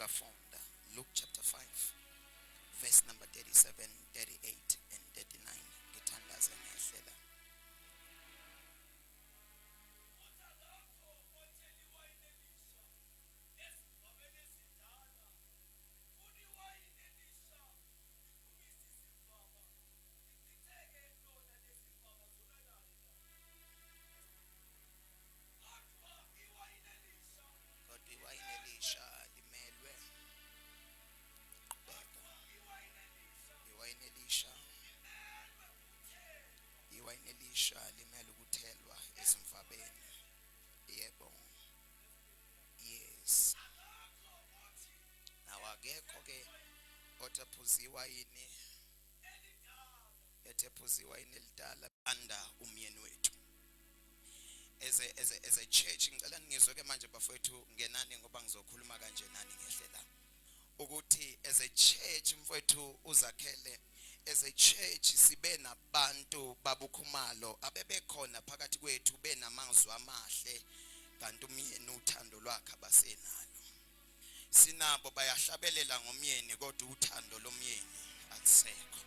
siyafunda Luke chapter 5 verse number 37, 38 and 39. Ngithandaze ngehlela. Elisha limele ukuthelwa ezimfabeni. Yebo. Yes. Naw akekho ke othaphuziwa yini ethaphuziwa yini elidala anda umyeni wethu. As a church ngicela ngizwe ke manje bafowethu ngenani ngoba ngizokhuluma kanje nani ngehlela ukuthi as a church mfowethu uzakhele as a church sibe nabantu babukhumalo abebekhona phakathi kwethu benamazwi amahle kanti umyeni uthando lwakhe abasenalo. Sinabo bayahlabelela ngomyeni kodwa uthando lomyeni alisekho.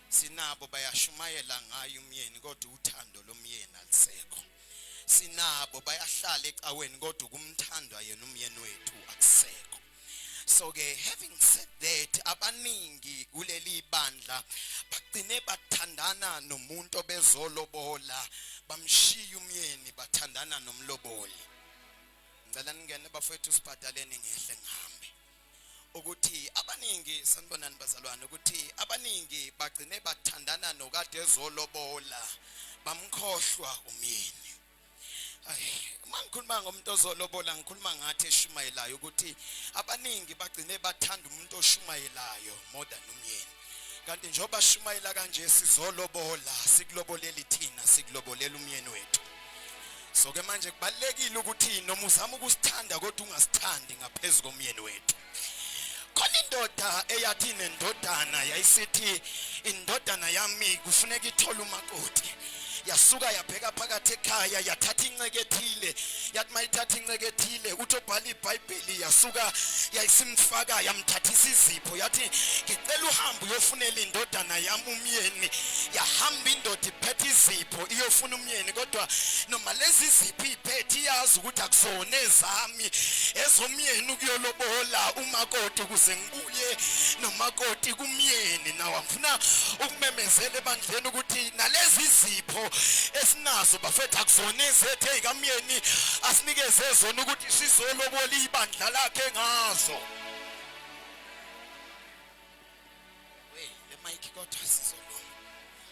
Sinabo bayashumayela ngayo umyeni kodwa uthando lomyeni alisekho. Sinabo bayahlala ecaweni kodwa kumthandwa yena umyeni wethu akusekho. So ke having said that, abaningi kuleli bandla bagcine bathandana nomuntu obezolobola bamshiya umyeni bathandana nomloboli. Ngicela ningene bafowethu sibhadaleni ngehle ngihambe. Ukuthi abaningi sanibonani bazalwane ukuthi abaningi bagcine bathandana nokade ezolobola bamkhohlwa umyeni. Mangikhuluma ngomuntu ozolobola ngikhuluma ngathi eshumayelayo ukuthi abaningi bagcine bathanda umuntu oshumayelayo more than umyeni. Kanti njoba shumayela kanje sizolobola sikulobolela thina sikulobolela umyeni wethu. So ke manje kubalekile ukuthi noma uzama ukusithanda kodwa ungasithandi ngaphezulu komyeni wethu. Khona indoda eyathi nendodana yayisithi indodana yami kufuneka ithole umakoti. Yasuka yabheka phakathi ekhaya yathatha inceke ethile yathi mayithatha inceke ethile uthobhala iBhayibheli yasuka yayisimfaka yamthathisa izipho yathi ngicela uhambe uyofunela indodana yami umyeni. Yahamba indoda iphethe izipho iyofuna umyeni kodwa noma lezi izipho iphethe iyazi ukuthi akusona ezami ezomyeni ukuyolobola umakoti ukuze ngibuye nomakoti kumyeni. Nawe ngifuna ukumemezela ebandleni ukuthi nalezi izipho esinazo bafethu akusona ezethu ezikamyeni asinikeze zona ukuthi sizolobola ibandla lakhe ngazo. Le mic kodwa sizolobola.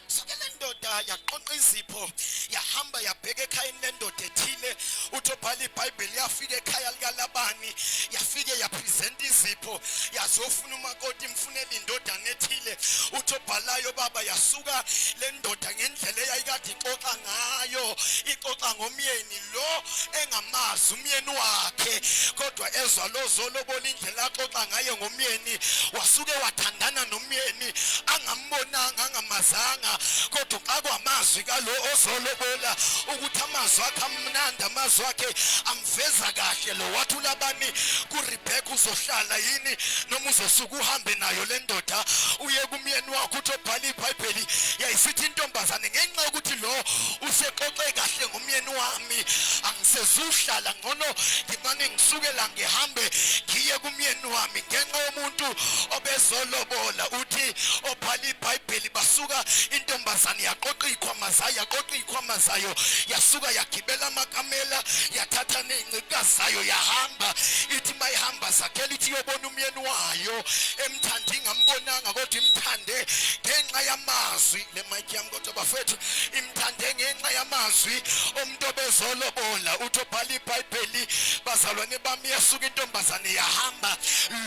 So ke le ndoda yaqonqa izipho yahamba yabheka ekhayeni lendoda ethile uthobhala iBhayibheli yafika ekhaya likaLabani yafike yapresent izipho yazofuna umakoti imfunela indodana ethile uthobhalayo baba yasuka le ndoda ngendlela eyayikade ixoxa ngayo ixoxa ngomyeni lo engamazi umyeni wakhe kodwa ezwa lo zolobola indlela axoxa ngayo ngomyeni wasuke wathandana nomyeni angambonanga angamazanga kodwa akwamazwi kalo ozolobola ukuthi amazwi akhe amnandi amazwi akhe amveza kahle lo wathi uLabani kuRebecca uzohlala yini noma uzosuka uhambe nayo le ndoda uye kumyeni wakhe uthobhala iBhayibheli yayisithi intombazane ngenxa ukuthi lo usexoxe kahle ngomyeni wami angisezuhlala ngcono ngimane ngisuke la ngihambe ngiye kumyeni wami ngenxa yomuntu obezolobola. Uthi obhala iBhayibheli basuka intombazane yaqoqa ikhwama zayo yasuka yagibela amakamela yathatha nezincikazi zayo yahamba. Ithi mayihamba zakhela ithi yobona umyeni wayo emthandi ingambonanga kodwa imthande ngenxa yamazwi. Le mic yami kodwa bafethu imthande ngenxa yamazwi umuntu obezolobola. Uthobhala iBhayibheli bazalwane bami yasuka intombazane yahamba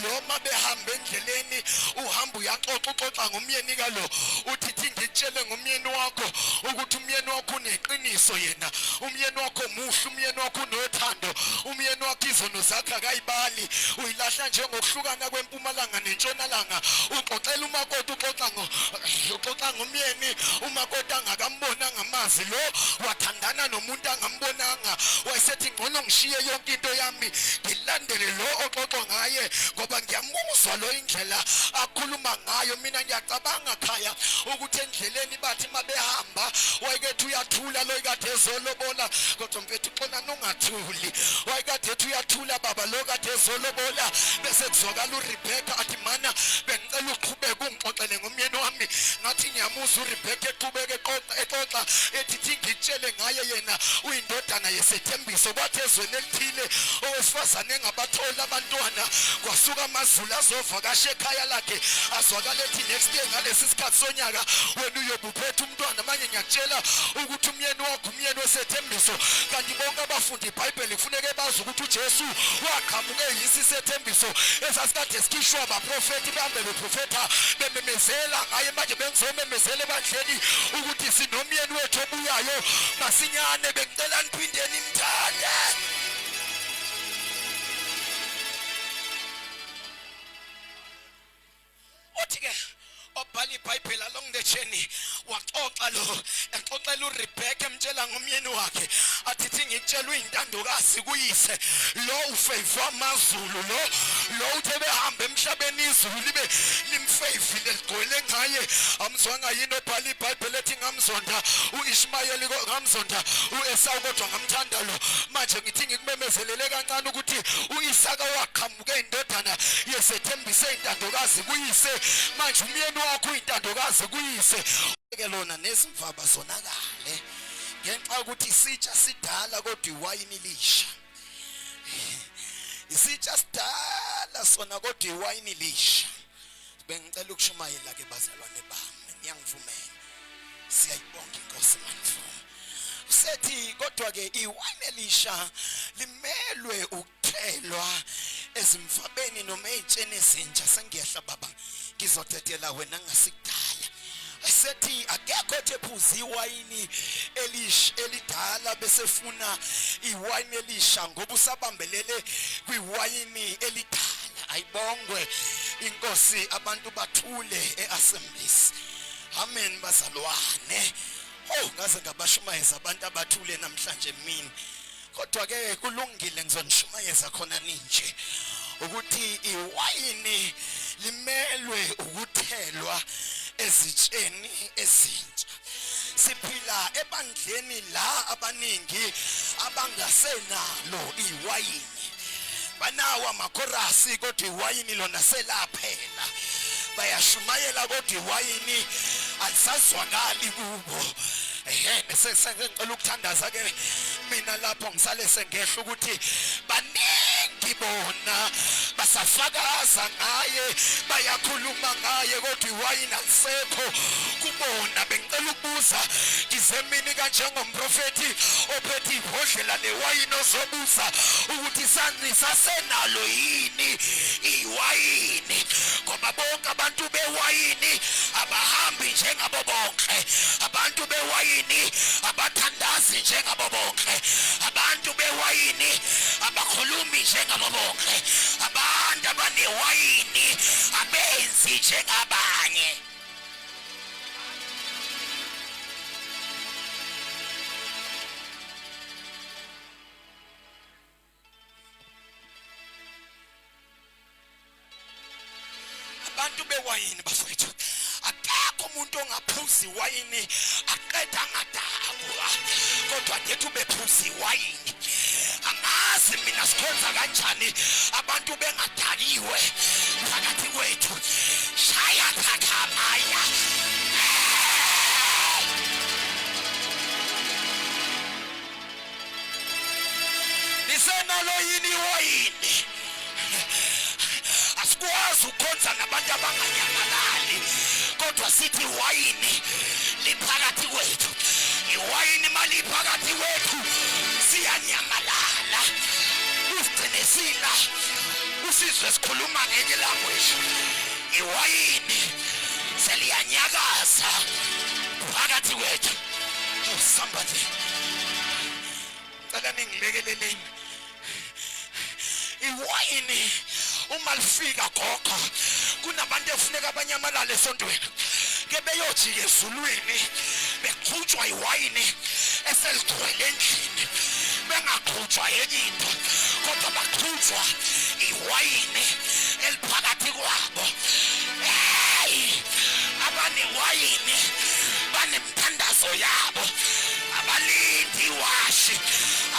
lo mabehambe endleleni uhamba uyaxoxa ngomyeni kalo uthi ngitshele ngomyeni wakho ukuthi umyeni wakho uneqiniso yena umyeni wakho muhle umyeni wakho unothando umyeni wakho izono zakhe akayibali uyilahla njengokuhlukana kwempumalanga nentshonalanga. Uxoxela umakoti uxoxa ngomyeni umakoti angakambonanga amazi lo wathandana nomuntu angambonanga wayesethi ngcono ngishiye yonke into yami ngilandele lo oxoxo ngaye ngoba ngiyamuzwa lo indlela akhuluma ngayo. Mina ngiyacabanga khaya ukuthi endleleni bathi mabehamba wayekethu uyathula lo ikade ezolobola kodwa mfethu xona nongathuli wayekade uyathula baba lo kade ezolobola bese kuzwakala uRebecca athi mana bengicela uqhubeke ungixoxele ngomyeni wami ngathi ngiyamuzwa uRebecca eqhubeke exoxa ethi ngitshele ngaye yena uyindodana yesethembiso kwathi ezweni elithile owesifazane engabathola abantwana kwasuka amazulu azovakasha ekhaya lakhe azwakala ethi next day ngalesi sikhathi sonyaka wena uyobuphethe umntwana manje ngiyakutshela ukuthi umyeni wakho umyeni wesethembiso kanti bonke abafundi iBhayibheli kufuneka bazi ukuthi uJesu waqhamuke yisisethembiso esasikade sikhishwa abaprofeti behambe beprofetha bememezela ngaye manje bengizomemezela ebandleni ukuthi sinomyeni wethu obuyayo masinyane bengicela niphindeni imthande. Uthi-ke obhala iBhayibheli along the journey waxoxa lo exoxela uRebecca emtshela ngomyeni wakhe athi ngitshela uyintandokazi kuyise lo ufavor amazulu lo uthe behamba emhlabeni izulu libe limfavile ligcwele ngaye amzwanga yini obhala iBhayibheli ethi ngamzonda uIshmayeli ngamzonda uEsawu kodwa ngamthanda lo. Manje ngithi ngikumemezelele kancane ukuthi uIsaka waqhamuke indodana yesethembiso intandokazi kuyise manje umyeni wakho uyintandokazi kuyise ke lona nezimvaba zonakale ngenxa ukuthi isitsha sidala kodwa iwayini lisha. Isitsha sidala sona kodwa iwayini lisha. Bengicela ukushumayela ke bazalwane bami ngiyangivumela siyayibonga inkosi manifuna usethi kodwa ke iwayini elisha limelwe ukuthelwa ezimfabeni noma ezitsheni ezintsha sengiyehla baba ngizothetela wena ngasikudala esethi akekho ephuza iwayini elidala besefuna iwayini elisha ngoba usabambelele kwiwayini elidala. Ayibongwe inkosi abantu bathule eAssemblies. Amen bazalwane. Ngaze ngabashumayeza abantu abathule namhlanje mina kodwa ke kulungile ngizonishumayeza khona ninje ukuthi iwayini limelwe ukuthelwa ezitsheni ezintsha. Siphila ebandleni la abaningi abangasenalo iwayini banawo amakhorasi kodwa iwayini lona selaphela bayashumayela kodwa iwayini alisazwakali kubo. Sengicela ukuthandaza ke mina lapho ngisale sengehla ukuthi baningi bona basafakaza ngaye bayakhuluma ngaye kodwa iwayini alisekho kubona. Bengicela ukubuza ngizemini kanjengomprofeti ophethe ibhodlela lewayini ozobuza ukuthi sasenalo yini iwayini ngoba bonke abantu bewayini abahambi njengabo bonke abantu bewayini abathandazi njengabo bonke abantu bewayini abakhulumi njengabo bonke abantu abanewayini abenzi njengabanye. Abantu bewayini bafowethu akekho umuntu ongaphuzi iwayini aqeda ngadakwa kodwa ngethu bephuzi iwayini. Angazi mina sikhonza kanjani abantu bengadakiwe phakathi kwethu. Shaya takhamaya nisenalo yini iwayini? Asikwazi ukhonza nabantu abanganyamalali kodwa sithi iwayini liphakathi kwethu. Iwayini maliphakathi kwethu siyanyamalala. Usigcine sila usizwe sikhuluma ngenye language. Iwayini seliyanyakaza phakathi kwethu. Somebody cela ningilekeleleni. Iwayini uma lifika gogo kunabantu efuneka abanyamalala esontweni ke beyojika ezulwini beqhutshwa iwayini eseligcwele endlini bengakhulumi baqhutshwa enye into kodwa baqhutshwa iwayini eliphakathi kwabo. Hey, abanewayini banemthandazo yabo, abalindi iwashi,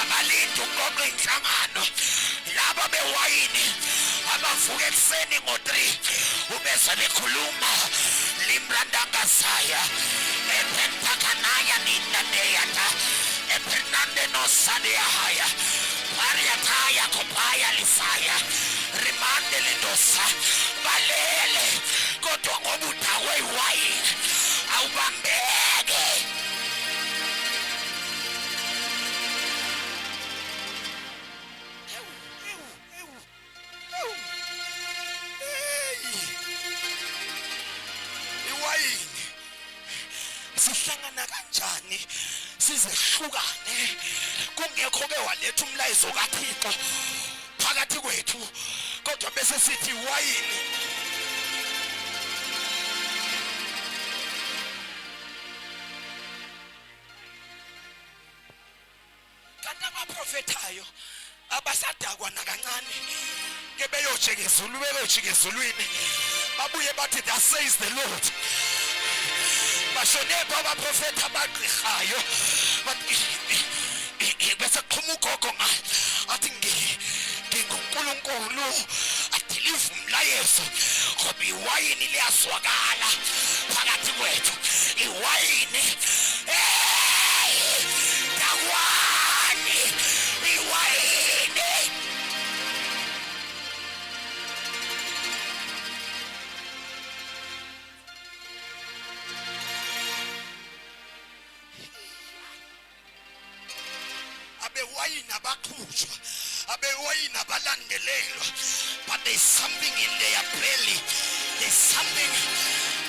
abalindi ukuqoqa inhlangano. Laba bewayini abavuka ekuseni ngo-3 ubese bekhuluma limrandangasaya epentakanaya nindadeyata epernande nosadeyahaya pariataya kopaya lisaya rimande lendosa balele kodwa ngoba udakwe iwayini awubambeke. Sihlangana kanjani sizehlukane kungekho ke waletha umlayezo kaThixo phakathi kwethu kodwa bese sithi wayini. Kanti abaprofetayo abasadakwa nakancane ke beyojika ezulu beyojika ezulwini babuye bathi that says the Lord. Bashone abaprofeta abagqirhayo bese qhuma ugogo ngayo athi nginguNkulunkulu adelive umlayezo ngoba iwayini liyazwakala phakathi kwethu. Iwayini dakwani iwayini. Abewayini abaqhutshwa, abewayini abalandelelwa, but there's something in their belly, there's something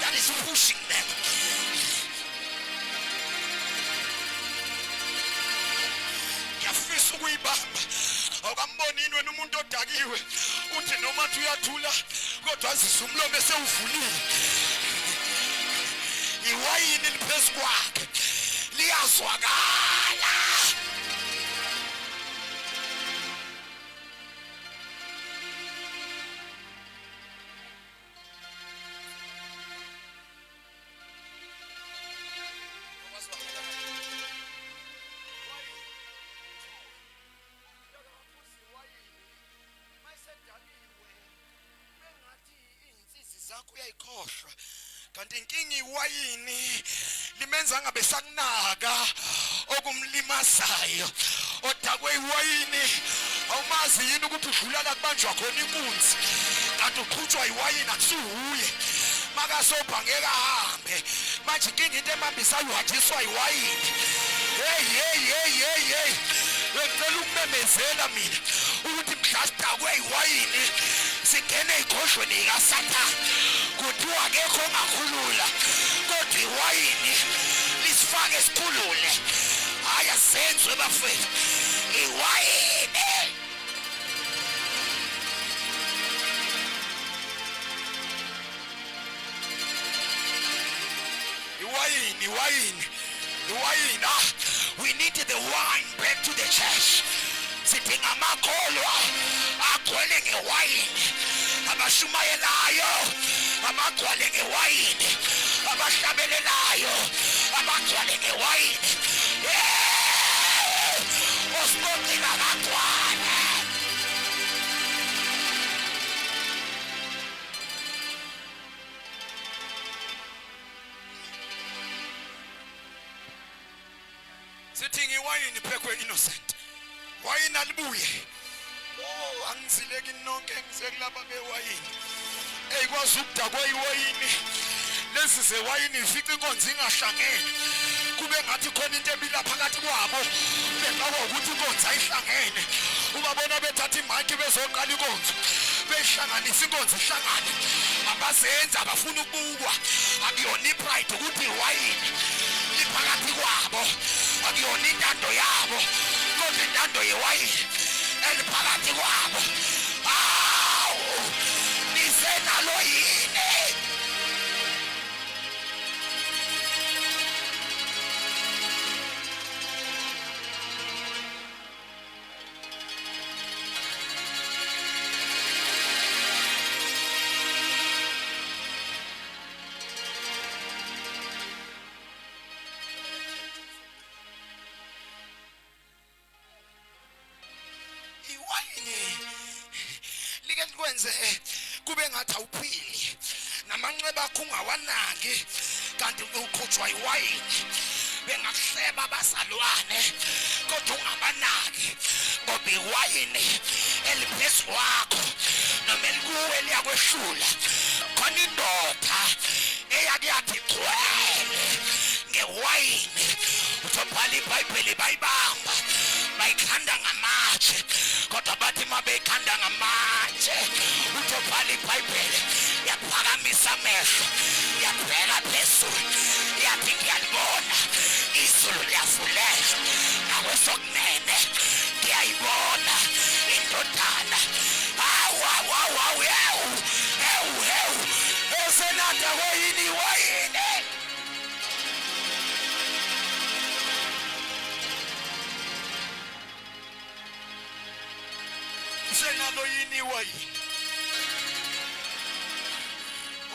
that is pushing them. Ngiyafisa ukuyibamba awukambonini wena umuntu odakiwe uthi noma uyathula kodwa azise umlomo esewuvulile. Iwayini liphezu kwakhe liyazwakala. Uyayikhohlwa kanti inkinga iwayini limenza ngabe sakunaka okumlimazayo. Odakwe iwayini awumazi yini ukuthi udlula la kubanjwa khona inkunzi kanti uqhutshwa iwayini akusuhuye makasobhangeka ahambe manje inkinga into emambisayo uhanjiswa iwayini. Hey ngicela ukumemezela mina ukuthi mhlasidakwe iwayini singene ekhohlweni likaSathane kuthiwa akekho ongakhulula kodwa iwayini lisifake sikhulule. Hayi asenzwe bafethu iwayini. Iwayini. We needed the wine back to the church. Sidinga amakholwa agcwele ngewayini, abashumayelayo abagcwele ngewayini, abahlabelelayo abagcwele ngewayini. Osibonga kagcwele. Sithinga iwayini phekwe innocent. Wayini alibuye. Angizileki nonke ngisekulaba bewayini. Eyikwazi ukudakwa iwayini. Lezi zewayini ifica inkonzo ingahlangene. Kube ngathi khona into ebila phakathi kwabo. Bengaba ukuthi inkonzo ayihlangene. Ubabona bethatha imaki bezoqala inkonzo. Beyihlanganisa inkonzo ihlangane. Abasenza abafuna ukubukwa. Akuyona ipride ukuthi iwayini liphakathi kwabo. Akuyona intando yabo kodwa intando yewayini eliphakathi kwabo. Awu nisenalo yini? like likwenze kube ngathi awuphili namanxeba akho ungawanaki kanti uqhutshwa iwayini bengakuhleba abazalwane kodwa ungabanaki ngoba iwayini eliphezu kwakho noma elikuwe liyakwehlula khona indoda eyakuyathi gcwele ngewayini utobhala iBhayibheli bayibamba bayikhanda ngamatshe kodwa bathi mabeyikhanda ngamatshe utobhala iBhayibheli yaphakamisa amehlo yabheka phezulu yathi ngiyalibona izulu liyavuleka nakwesokunene ngiyayibona indodana ewu esenada kweyini iwayini senalo yini iwayini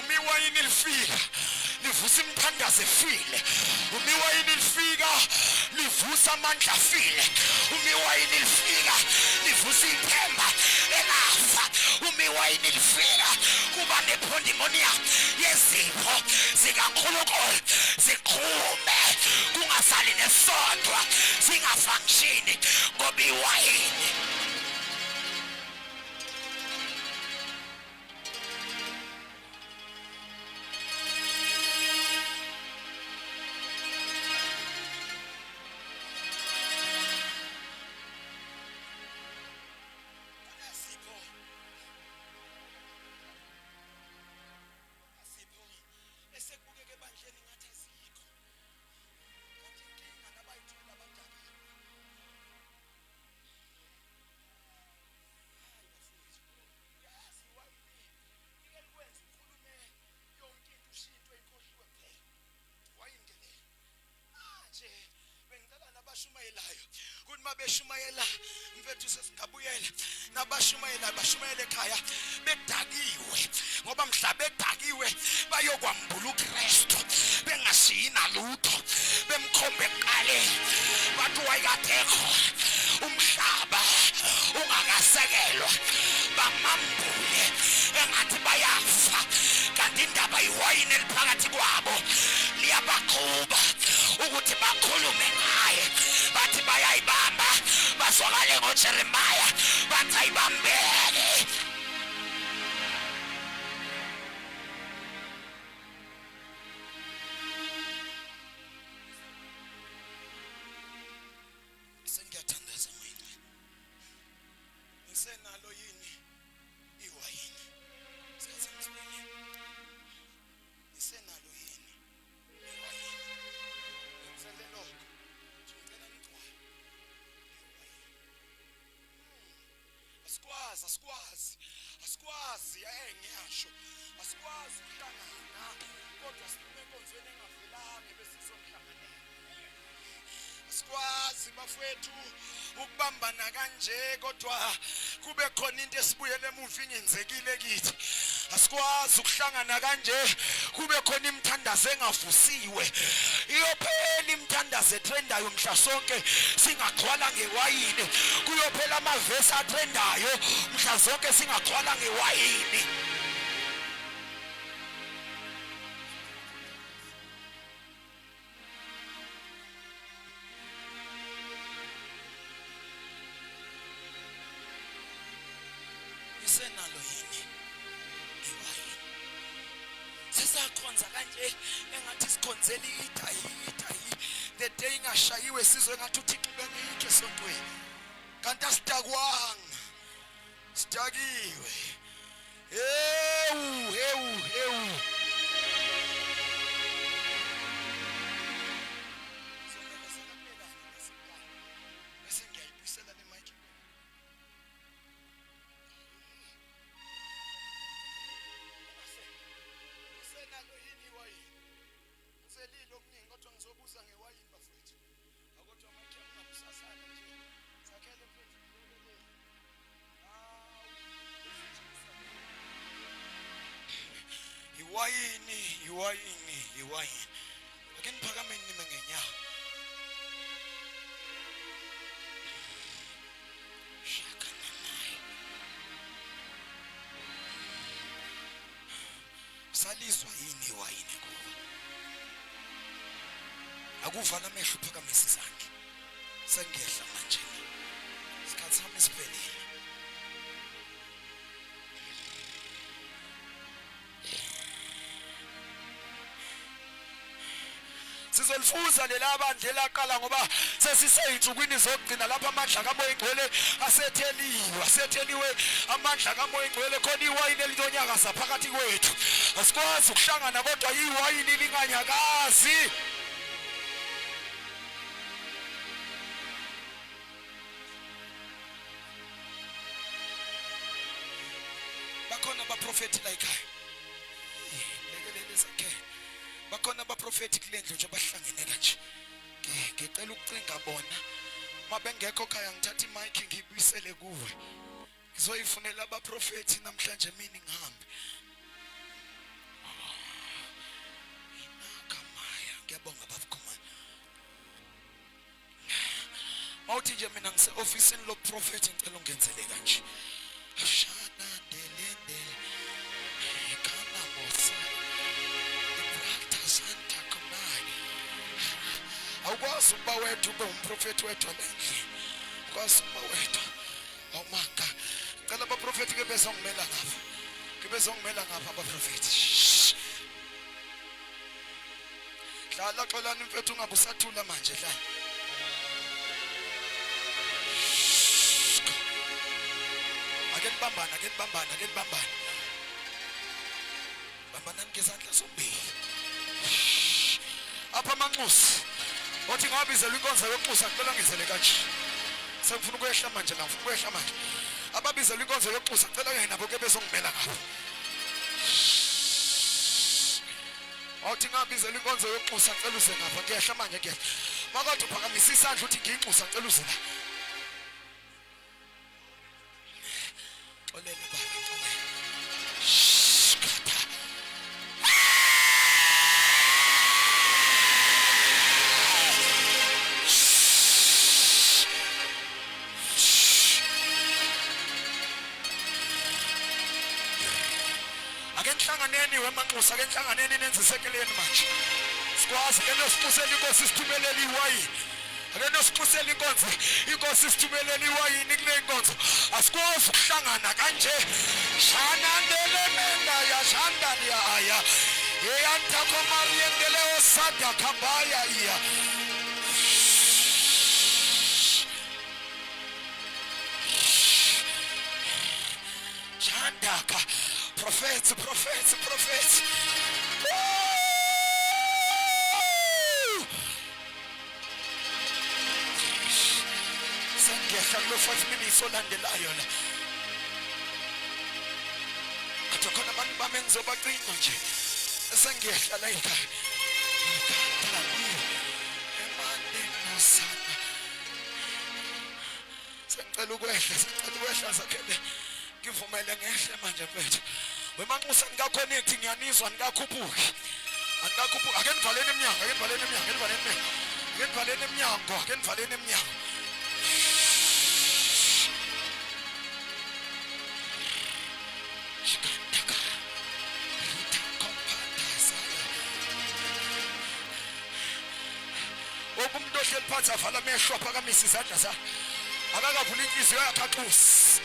umiwayini lifika livusa imthandazo efile umiwayini lifika livusa amandla afile umiwayini lifika livusa ithemba elafa umiwayini lifika kuba nepondimonia yezipho zikaNkulunkulu ziqhume kungasali nesodwa singafangshini ngoba iwayini abashumayelayo kuthi mabeshumayela mfethu sesingabuyela nabashumayela bashumayele ekhaya bedakiwe ngoba mhla bedakiwe bayokwambula uKristu bengashiyi nalutho bemkhombe eqaleni bathi wayikathekho umhlaba ungakasekelwa bamambule engathi bayafa kanti indaba iwayini eliphakathi kwabo liyabaqhuba ukuthi bakhulume ngaye bathi bayayibamba bazwakale ngoJeremaya bathi ayibambeke sengiyathandaza mina ngisenalo yini iwayini sikhathini ngisenalo yini iwayini ngizaleloko ngicela ngicwaye asikwazi ngiyasho asikwazi ukuhlangana kodwa siphuma enkonzweni engavelanga besizomhlanganela asikwazi bafowethu ukubambana kanje kodwa kube khona into esibuyele emuva ingenzekile kithi asikwazi ukuhlangana kanje kube khona imthandazo engavusiwe iyophela imthandazo etrendayo mhla sonke singagcwala ngewayini kuyophela amavesi atrendayo mhla sonke singagcwala ngewayini senalo yini iwayini sisakhonza kanje engathi sikhonzeli idayi the day ingashayiwe sizwe ngathi uThixo bengikho esontweni kanti asidakwanga sidakiwe ewu ngizobuza ngewayini bafethu akodwa manje ungabusasana nje sakhele mfethu iwayini ake niphakameni nime ngenyawo uyalizwa yini iwayini kuwe? Akuvala amehlo phakamise izandla. Sengiyehla manje. Isikhathi sami siphelile. Sizolifuza lela bandla elaqala ngoba sesiseyinsukwini zokugcina lapha amandla kamoya engcwele asetheliwe amandla kamoya engcwele khona iwayini elitonyakaza phakathi kwethu. Asikwazi ukuhlangana kodwa iwayini linganyakazi. Bakhona abaprofeti la ekhaya. Lekelele sakhe. Bakhona abaprofeti kulendlu nje abahlangene kanje. Ngicela ukucinga bona. Mabengekho ekhaya ngithatha imic ngibuyisele kuwe. Ngizoyifunela abaprofeti namhlanje mina ngihambe. Inakamaya ngiyabonga babukhoma. Mawuthi nje mina ngise officeini lo prophet ngicela ungenzele kanje. Shana ndelende. Kana mosa. Santa kumani. Awukwazi ukuba wethu ube umprofeti wethu endlini. Ukwazi ukuba wethu. Awumanga. Cela abaprofeti ke bezongimela ngapha. Ke bezongimela ngapha abaprofeti. Dlala xolani mfethu ungabe usathula manje dlala. Ake nibambana. Bambanani ngezandla zombili. Apha amanxusi othi ngabizelwa inkonzo yokuxusa ngicela ngizele kanje. Sengifuna ukwehla manje ababizelwa inkonzo yokuxusa ngicela yena nabo ke bezongimela ngapha. Othi ngabizelwa inkonzo yokuxusa ngicela uze ngapha ngiyehla manje ngiyehla. Makade uphakamisa isandla uthi ngiyinxusa ngicela uze la. Xolele baba xolele. Akenhlanganeni wemanxusa akenhlanganeni nenzisekeleni manje. Sikwazi ke nosixusela inkosi sithumelele iwayini. Ake nosixusela inkosi sithumelele iwayini kule nkonzo. Asikwazi ukuhlangana kanje. Shana ndelemenda ya shandani ya aya. Eyanta komari endele osada kambaya iya. Shandaka. Prophets. Sengiyehla kulo 5 minutes olandelayo la. Athi khona abantu bami engizobacinga nje. Sengiyehla la ekhaya. Emande nosana. Sengicela ukwehla zakhele. Ngivumele ngehle manje mfethu. Wemanxusa ngikaconnect ngiyanizwa ngikakhuphuki. Ake nivaleni iminyango. Umuntu ohleli phansi avala amehlo aphakamisa izandla zakhe. Akakavula inhliziyo yakhe axusi.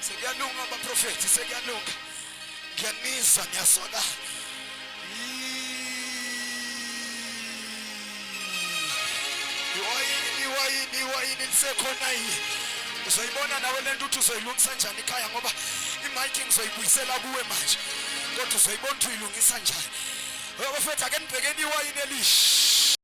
Sekulunga abaprofeti sekulunga. Ngiyanizwa ngiyasola. Iwayini lisekhona yini? Uzoyibona nawe lento uthi uzoyilungisa njani ekhaya ngoba imic ngizoyibuyisela kuwe manje. Kodwa uzoyibona ukuthi uyilungisa njani. Abafethu ake nibhekeni iwayini elihle.